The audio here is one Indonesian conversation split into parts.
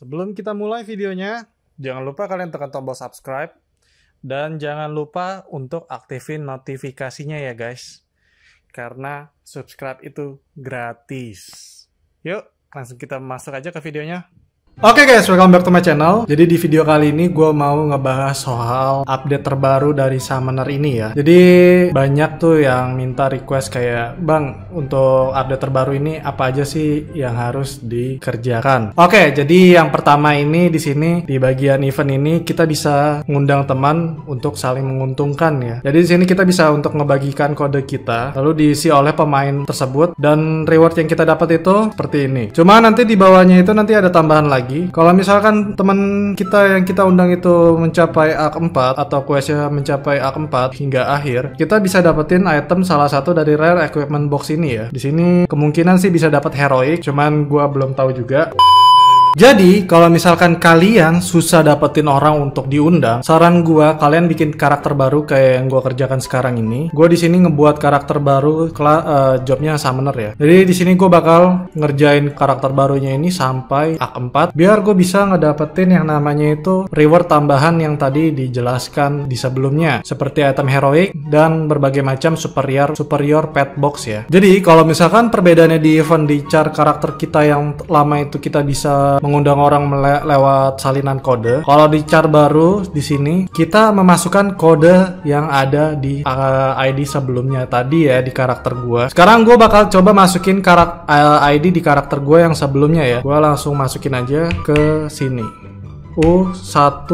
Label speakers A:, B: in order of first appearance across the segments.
A: Sebelum kita mulai videonya, jangan lupa kalian tekan tombol subscribe. Dan jangan lupa untuk aktifin notifikasinya ya guys. Karena subscribe itu gratis. Yuk, langsung kita masuk aja ke videonya. Oke guys, welcome back to my channel. Jadi di video kali ini gue mau ngebahas soal update terbaru dari Summoner ini ya. Jadi banyak tuh yang minta request kayak, Bang, untuk update terbaru ini apa aja sih yang harus dikerjakan? Oke, jadi yang pertama ini di sini di bagian event ini kita bisa ngundang teman untuk saling menguntungkan ya. Jadi di sini kita bisa untuk ngebagikan kode kita, lalu diisi oleh pemain tersebut dan reward yang kita dapat itu seperti ini. Cuma nanti di bawahnya itu nanti ada tambahan lagi. Kalau misalkan teman kita yang kita undang itu mencapai Arc 4 atau questnya mencapai Arc 4 hingga akhir, kita bisa dapetin item salah satu dari rare equipment box ini ya. Di sini kemungkinan sih bisa dapat heroic, cuman gua belum tahu juga. Jadi, kalau misalkan kalian susah dapetin orang untuk diundang, saran gua kalian bikin karakter baru kayak yang gua kerjakan sekarang ini. Gua di sini ngebuat karakter baru, jobnya Summoner ya. Jadi di sini gua bakal ngerjain karakter barunya ini sampai Arc 4, biar gue bisa ngedapetin yang namanya itu reward tambahan yang tadi dijelaskan di sebelumnya, seperti item heroic dan berbagai macam superior pet box ya. Jadi, kalau misalkan perbedaannya di event di char karakter kita yang lama itu kita bisa mengundang orang lewat salinan kode. Kalau di char baru di sini kita memasukkan kode yang ada di ID sebelumnya tadi ya di karakter gua. Sekarang gua bakal coba masukin ID di karakter gua yang sebelumnya ya. Gua langsung masukin aja ke sini. U1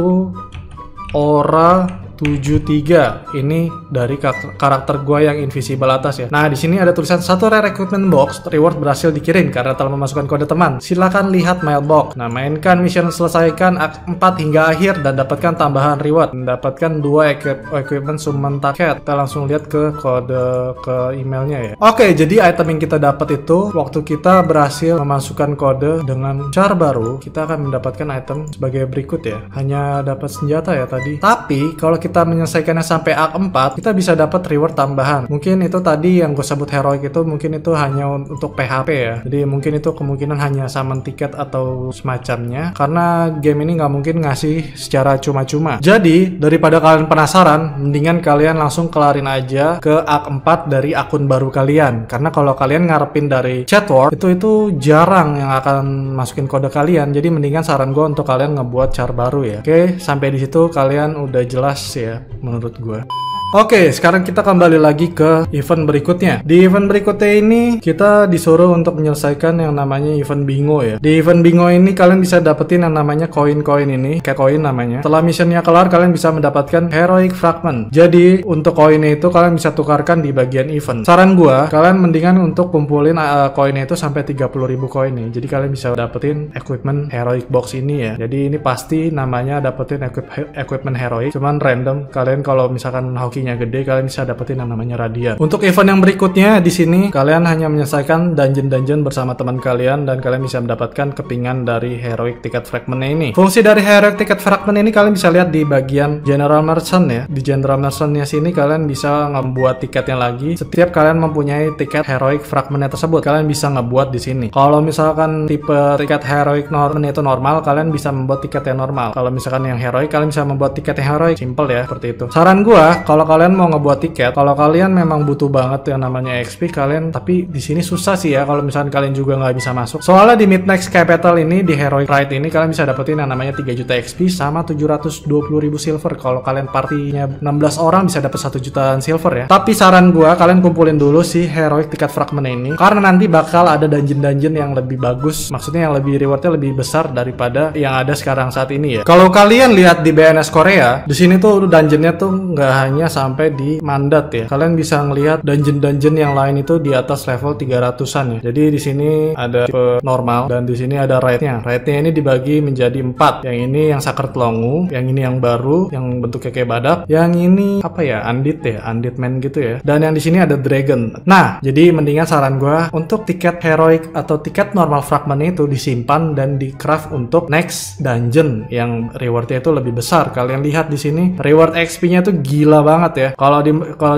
A: Aura 73 ini dari karakter gua yang invisible atas ya. Nah, di sini ada tulisan satu rare equipment box reward berhasil dikirim karena telah memasukkan kode teman. Silakan lihat mailbox. Nah, mainkan mission selesaikan Arc 4 hingga akhir dan dapatkan tambahan reward. Mendapatkan 2 equipment summon target. Kita langsung lihat ke kode ke emailnya ya. Oke, jadi item yang kita dapat itu waktu kita berhasil memasukkan kode dengan char baru, kita akan mendapatkan item sebagai berikut ya. Hanya dapat senjata ya tadi. Tapi kalau kita menyelesaikannya sampai Arc 4, kita bisa dapat reward tambahan. Mungkin itu tadi yang gue sebut heroic itu mungkin itu hanya untuk PHP ya. Jadi mungkin itu kemungkinan hanya summon tiket atau semacamnya. Karena game ini nggak mungkin ngasih secara cuma-cuma. Jadi daripada kalian penasaran, mendingan kalian langsung kelarin aja ke Arc 4 dari akun baru kalian. Karena kalau kalian ngarepin dari chat word itu jarang yang akan masukin kode kalian. Jadi mendingan saran gue untuk kalian ngebuat char baru ya. Oke, sampai di situ kalian udah jelas ya menurut gue. Oke, sekarang kita kembali lagi ke event berikutnya. Di event berikutnya ini kita disuruh untuk menyelesaikan yang namanya event bingo ya. Di event bingo ini kalian bisa dapetin yang namanya koin-koin ini, kayak koin namanya. Setelah missionnya kelar, kalian bisa mendapatkan heroic fragment. Jadi untuk koinnya itu kalian bisa tukarkan di bagian event. Saran gua, kalian mendingan untuk kumpulin koinnya itu sampai 30.000 koin nih. Jadi kalian bisa dapetin equipment heroic box ini ya. Jadi ini pasti namanya dapetin equipment heroic, cuman random. Kalian kalau misalkan hokinya gede, kalian bisa dapetin yang namanya radian. Untuk event yang berikutnya di sini kalian hanya menyelesaikan dungeon-dungeon bersama teman kalian dan kalian bisa mendapatkan kepingan dari heroic ticket fragment ini. Fungsi dari heroic ticket fragment ini kalian bisa lihat di bagian general merchant ya. Di general merchantnya sini kalian bisa ngebuat tiketnya lagi. Setiap kalian mempunyai tiket heroic fragmentnya tersebut, kalian bisa ngebuat di sini. Kalau misalkan tipe tiket heroic itu normal, kalian bisa membuat tiket yang normal. Kalau misalkan yang heroic, kalian bisa membuat tiket yang heroic. Simple ya, seperti itu. Saran gua, kalau kalian mau ngebuat tiket, kalau kalian memang butuh banget yang namanya XP kalian, tapi di sini susah sih ya kalau misalkan kalian juga nggak bisa masuk. Soalnya di Midnight Capital ini, di Heroic Ride ini kalian bisa dapetin yang namanya 3 juta XP sama 720.000 silver. Kalau kalian partinya 16 orang bisa dapat 1 jutaan silver ya. Tapi saran gua kalian kumpulin dulu si Heroic Ticket Fragment ini, karena nanti bakal ada dungeon-dungeon yang lebih bagus, maksudnya yang lebih rewardnya lebih besar daripada yang ada sekarang saat ini ya. Kalau kalian lihat di BNS Korea, di sini tuh dungeonnya tuh nggak hanya sampai di mandat ya. Kalian bisa ngelihat dungeon-dungeon yang lain itu di atas level 300-an ya. Jadi di sini ada tipe normal dan di sini ada raid-nya. Raid-nya ini dibagi menjadi 4. Yang ini yang Sacred Longu, yang ini yang baru, yang bentuknya kayak badak. Yang ini apa ya? Undead ya, Undead Man gitu ya. Dan yang di sini ada Dragon. Nah, jadi mendingan saran gua untuk tiket heroic atau tiket normal fragment itu disimpan dan di craft untuk next dungeon yang rewardnya itu lebih besar. Kalian lihat di sini reward XP-nya tuh gila banget banget ya. Kalau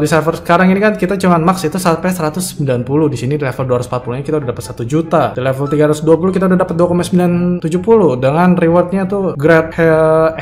A: di server sekarang ini kan kita cuma max itu sampai 190. Di sini di level 240-nya kita udah dapat 1 juta. Di level 320 kita udah dapat 2,970 dengan rewardnya tuh grade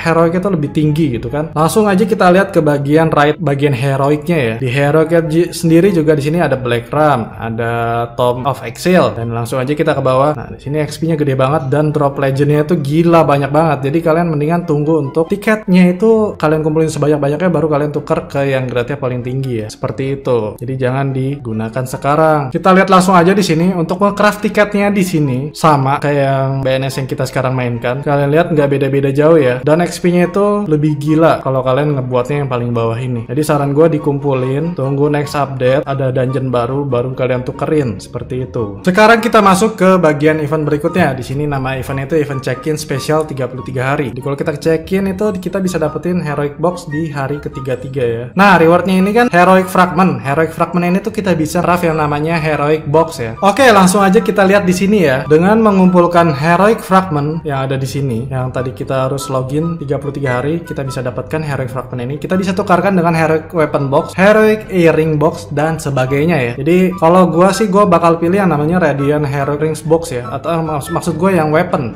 A: heroic itu lebih tinggi gitu kan. Langsung aja kita lihat ke bagian bagian heroicnya ya. Di heroic sendiri juga di sini ada Black Ram, ada Tom of Exile, dan langsung aja kita ke bawah. Nah, di sini XP-nya gede banget dan drop legendnya itu gila banyak banget. Jadi kalian mendingan tunggu untuk tiketnya itu kalian kumpulin sebanyak-banyaknya baru kalian tuker ke yang grade-nya paling tinggi ya. Seperti itu. Jadi jangan digunakan sekarang. Kita lihat langsung aja di sini untuk nge-craft tiketnya di sini sama kayak yang BNS yang kita sekarang mainkan. Kalian lihat nggak beda-beda jauh ya. Dan XP-nya itu lebih gila kalau kalian ngebuatnya yang paling bawah ini. Jadi saran gue dikumpulin, tunggu next update, ada dungeon baru kalian tukerin seperti itu. Sekarang kita masuk ke bagian event berikutnya. Di sini nama eventnya itu event check-in spesial 33 hari. Jadi kalau kita check-in itu kita bisa dapetin heroic box di hari ketiga ya. Nah, rewardnya ini kan heroic fragment. Heroic fragment ini tuh kita bisa craft yang namanya heroic box ya. Oke, langsung aja kita lihat di sini ya. Dengan mengumpulkan heroic fragment yang ada di sini, yang tadi kita harus login 33 hari, kita bisa dapatkan heroic fragment ini. Kita bisa tukarkan dengan heroic weapon box, heroic earring box, dan sebagainya ya. Jadi kalau gua sih bakal pilih yang namanya Radiant Heroic Rings box ya. Atau maksud gue yang weapon.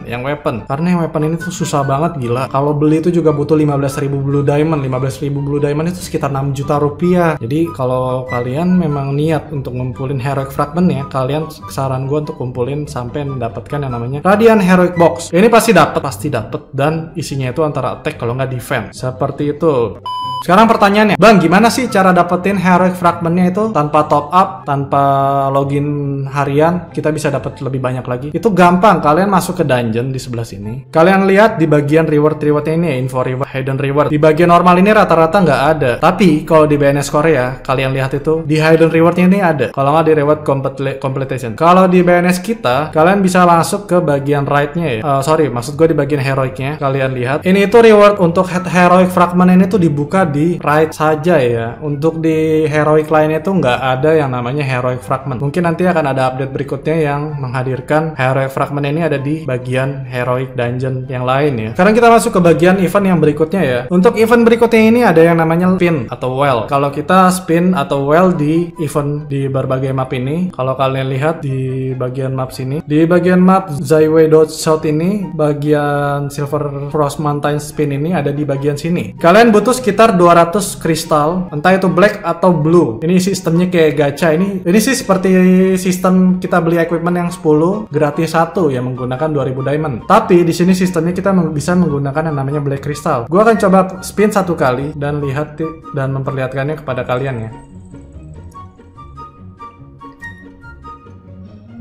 A: Karena yang weapon ini tuh susah banget gila. Kalau beli itu juga butuh 15.000 blue diamond. 15.000 blue diamond itu sekitar 6 juta rupiah. Jadi kalau kalian memang niat untuk ngumpulin heroic fragment ya, kalian saran gue untuk kumpulin sampai mendapatkan yang namanya Radiant Heroic Box. Ini pasti dapat dan isinya itu antara attack kalau nggak defense. Seperti itu. Sekarang pertanyaannya, Bang, gimana sih cara dapetin heroic fragmentnya itu tanpa top up, tanpa login harian, kita bisa dapat lebih banyak lagi? Itu gampang, kalian masuk ke dungeon di sebelah sini. Kalian lihat di bagian rewardnya ini ya, info reward, hidden reward. Di bagian normal ini rata-rata nggak ada. Tapi kalau di BNS Korea, kalian lihat itu di hidden rewardnya ini ada. Kalau nggak di reward completion. Kalau di BNS kita, kalian bisa masuk ke bagian right-nya ya. Maksud gue di bagian heroicnya. Kalian lihat, ini itu reward untuk heroic fragment ini tuh dibuka di right saja ya. Untuk di heroic lainnya itu nggak ada yang namanya heroic fragment. Mungkin nanti akan ada update berikutnya yang menghadirkan heroic fragment ini ada di bagian heroic dungeon yang lain ya. Sekarang kita masuk ke bagian event yang berikutnya ya. Untuk event berikutnya ini ada yang namanya spin atau well. Kalau kita spin atau well di event di berbagai map ini, kalau kalian lihat di bagian map sini, di bagian map Zaiwei South ini, bagian Silver Frost Mountain spin ini ada di bagian sini. Kalian butuh sekitar 200 kristal, entah itu black atau blue. Ini sistemnya kayak gacha. Ini sih seperti sistem kita beli equipment yang 10 gratis 1 ya, menggunakan 2000 diamond. Tapi di sini sistemnya kita bisa menggunakan yang namanya black crystal. Gua akan coba spin 1 kali dan lihat dan memperlihatkannya kepada kalian ya.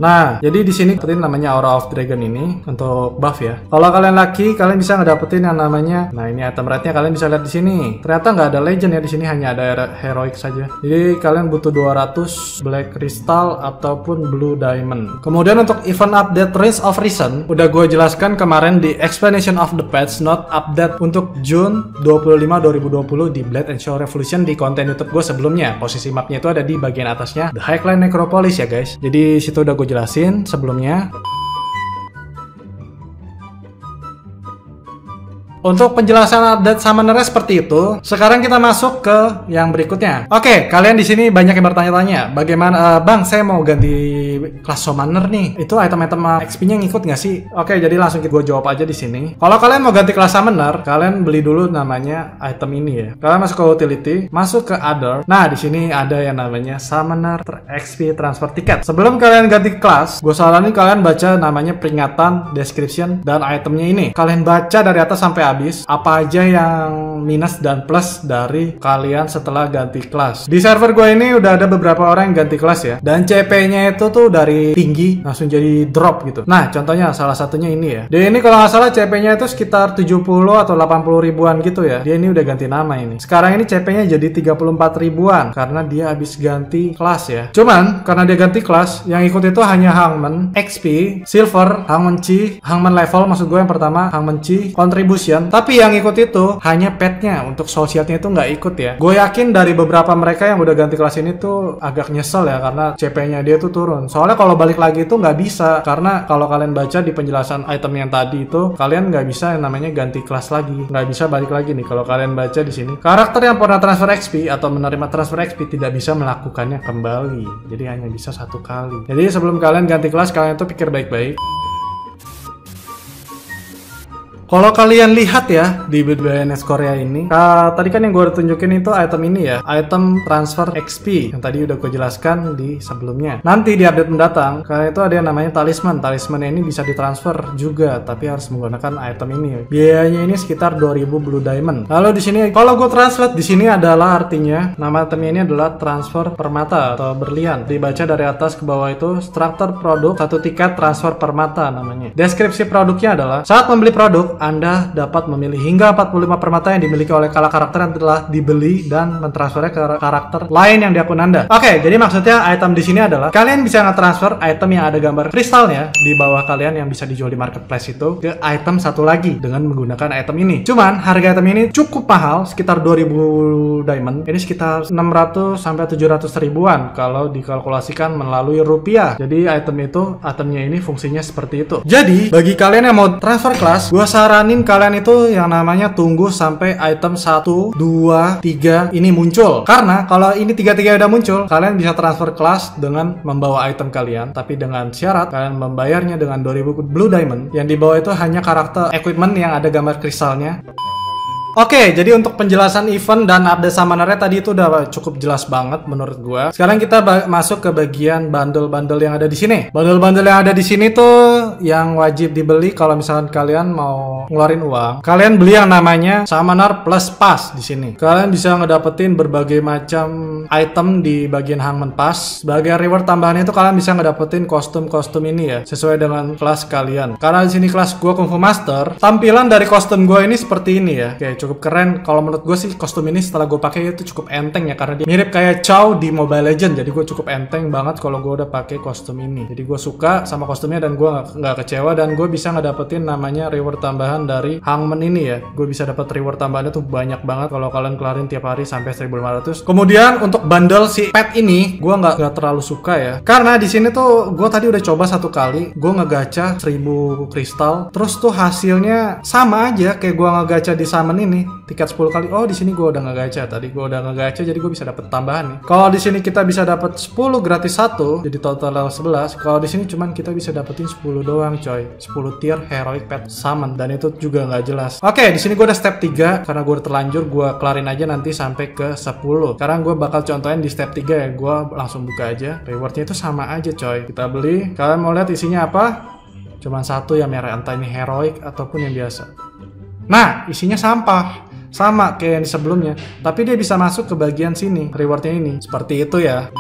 A: Nah, jadi di sini dapetin namanya Aura of Dragon ini untuk buff ya. Kalau kalian laki, kalian bisa ngedapetin yang namanya, nah ini item rate-nya kalian bisa lihat di sini. Ternyata nggak ada legend ya di sini, hanya ada heroic saja. Jadi kalian butuh 200 black crystal ataupun blue diamond. Kemudian untuk event update Rinse of Reason, udah gue jelaskan kemarin di explanation of the patch not update untuk June 25 2020 di Blade and Show Revolution di konten YouTube gue sebelumnya. Posisi mapnya itu ada di bagian atasnya The Highline Necropolis ya guys. Jadi situ udah gue jelasin sebelumnya. Untuk penjelasan update summoner seperti itu, sekarang kita masuk ke yang berikutnya. Oke, kalian di sini banyak yang bertanya-tanya, bagaimana, Bang, saya mau ganti kelas summoner nih. Itu item-item XP-nya ngikut nggak sih? Oke, jadi langsung gue jawab aja di sini. Kalau kalian mau ganti kelas summoner, kalian beli dulu namanya item ini ya. Kalian masuk ke utility, masuk ke other. Nah, di sini ada yang namanya summoner XP transfer ticket. Sebelum kalian ganti kelas, gue saranin kalian baca namanya peringatan, description, dan itemnya ini. Kalian baca dari atas sampai habis apa aja yang minus dan plus dari kalian setelah ganti kelas. Di server gue ini udah ada beberapa orang yang ganti kelas ya, dan CP-nya itu tuh dari tinggi langsung jadi drop gitu. Nah, contohnya salah satunya ini ya. Dia ini kalau nggak salah CP-nya itu sekitar 70 atau 80 ribuan gitu ya. Dia ini udah ganti nama ini. Sekarang ini CP-nya jadi 34 ribuan karena dia habis ganti kelas ya. Cuman karena dia ganti kelas, yang ikut itu hanya Hangman, XP, Silver, Hangman Chi, Hangman level maksud gue yang pertama, Hangman Chi, Contribution, Legend, tapi yang ikut itu hanya petnya, untuk sosialnya itu nggak ikut ya. Gue yakin dari beberapa mereka yang udah ganti kelas ini tuh agak nyesel ya, karena CP-nya dia tuh turun. Soalnya kalau balik lagi itu nggak bisa, karena kalau kalian baca di penjelasan item yang tadi itu, kalian nggak bisa yang namanya ganti kelas lagi, nggak bisa balik lagi nih. Kalau kalian baca di sini, karakter yang pernah transfer XP atau menerima transfer XP tidak bisa melakukannya kembali, jadi hanya bisa satu kali. Jadi sebelum kalian ganti kelas, kalian tuh pikir baik-baik. Kalau kalian lihat ya di BNS Korea ini, tadi kan yang gue udah tunjukin itu item ini ya, item transfer XP yang tadi udah gue jelaskan di sebelumnya. Nanti di update mendatang, kalian itu ada yang namanya talisman. Talisman ini bisa ditransfer juga, tapi harus menggunakan item ini. Biayanya ini sekitar 2000 Blue Diamond. Lalu di sini, kalau gue translate di sini adalah artinya nama itemnya ini adalah transfer permata atau berlian. Dibaca dari atas ke bawah itu struktur produk 1 tiket transfer permata namanya. Deskripsi produknya adalah saat membeli produk, Anda dapat memilih hingga 45 permata yang dimiliki oleh karakter yang telah dibeli dan mentransfernya ke karakter lain yang di akun Anda. Oke, jadi maksudnya item di sini adalah kalian bisa nge-transfer item yang ada gambar kristalnya di bawah kalian yang bisa dijual di marketplace itu ke item satu lagi dengan menggunakan item ini. Cuman harga item ini cukup mahal, sekitar 2000 diamond. Ini sekitar 600 sampai 700 ribuan kalau dikalkulasikan melalui rupiah. Jadi itemnya ini fungsinya seperti itu. Jadi bagi kalian yang mau transfer kelas, gua saranin kalian itu yang namanya tunggu sampai item 1, 2, 3 ini muncul. Karena kalau ini 3-3 udah muncul, kalian bisa transfer kelas dengan membawa item kalian, tapi dengan syarat kalian membayarnya dengan 2000 Blue Diamond. Yang di bawah itu hanya karakter equipment yang ada gambar kristalnya. Oke, jadi untuk penjelasan event dan update summoner-nya tadi itu udah cukup jelas banget menurut gua. Sekarang kita masuk ke bagian bundle-bundle yang ada di sini. Bundle-bundle yang ada di sini tuh yang wajib dibeli kalau misalkan kalian mau ngeluarin uang. Kalian beli yang namanya Summoner Plus Pass di sini. Kalian bisa ngedapetin berbagai macam item di bagian Hangman Pass. Sebagai reward tambahan itu kalian bisa ngedapetin kostum-kostum ini ya, sesuai dengan kelas kalian. Karena di sini kelas gua Kung Fu Master, tampilan dari kostum gua ini seperti ini ya. Oke, cukup keren. Kalau menurut gue sih kostum ini setelah gue pakai itu cukup enteng ya, karena dia mirip kayak Chow di Mobile Legends. Jadi gue cukup enteng banget kalau gue udah pakai kostum ini. Jadi gue suka sama kostumnya dan gue nggak kecewa, dan gue bisa ngedapetin namanya reward tambahan dari Hangman ini ya. Gue bisa dapat reward tambahannya tuh banyak banget kalau kalian kelarin tiap hari sampai 1500. Kemudian untuk bundle si pet ini gue nggak terlalu suka ya, karena di sini tuh gue tadi udah coba satu kali, gue ngegacha 1000 kristal, terus tuh hasilnya sama aja kayak gue ngegacha di summon ini. Tiket 10 kali. Oh, di sini gue udah ngegacha. Tadi gue udah ngegacha, jadi gue bisa dapat tambahan nih. Kalau di sini kita bisa dapat 10 gratis 1, jadi total level 11. Kalau di sini cuman kita bisa dapetin 10 doang, coy. 10 tier heroic pet summon, dan itu juga nggak jelas. Oke, di sini gue udah step 3 karena gue udah terlanjur. Gue kelarin aja nanti sampai ke 10. Sekarang gue bakal contohin di step 3 ya. Gue langsung buka aja. Rewardnya itu sama aja, coy. Kita beli. Kalian mau lihat isinya apa? Cuman satu yang merah, entah ini heroic ataupun yang biasa. Nah, isinya sampah. Sama kayak yang sebelumnya, tapi dia bisa masuk ke bagian sini, rewardnya ini. Seperti itu ya.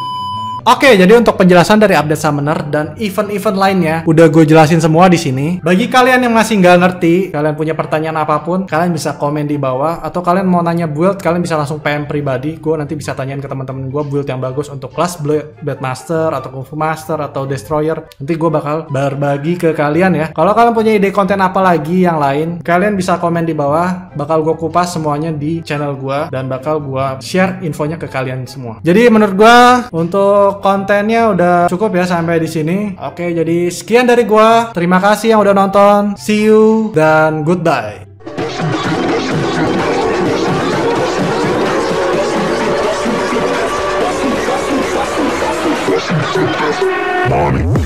A: Oke, jadi untuk penjelasan dari update summoner dan event-event lainnya udah gue jelasin semua di sini. Bagi kalian yang masih nggak ngerti, kalian punya pertanyaan apapun, kalian bisa komen di bawah, atau kalian mau nanya build, kalian bisa langsung PM pribadi. Gue nanti bisa tanyain ke teman-teman gue build yang bagus untuk kelas Blade Master atau Kung Fu Master atau Destroyer. Nanti gue bakal berbagi ke kalian ya. Kalau kalian punya ide konten apa lagi yang lain, kalian bisa komen di bawah. Bakal gue kupas semuanya di channel gue dan bakal gue share infonya ke kalian semua. Jadi menurut gue untuk kontennya udah cukup ya sampai di sini. Oke, jadi sekian dari gua. Terima kasih yang udah nonton. See you dan goodbye.
B: Money.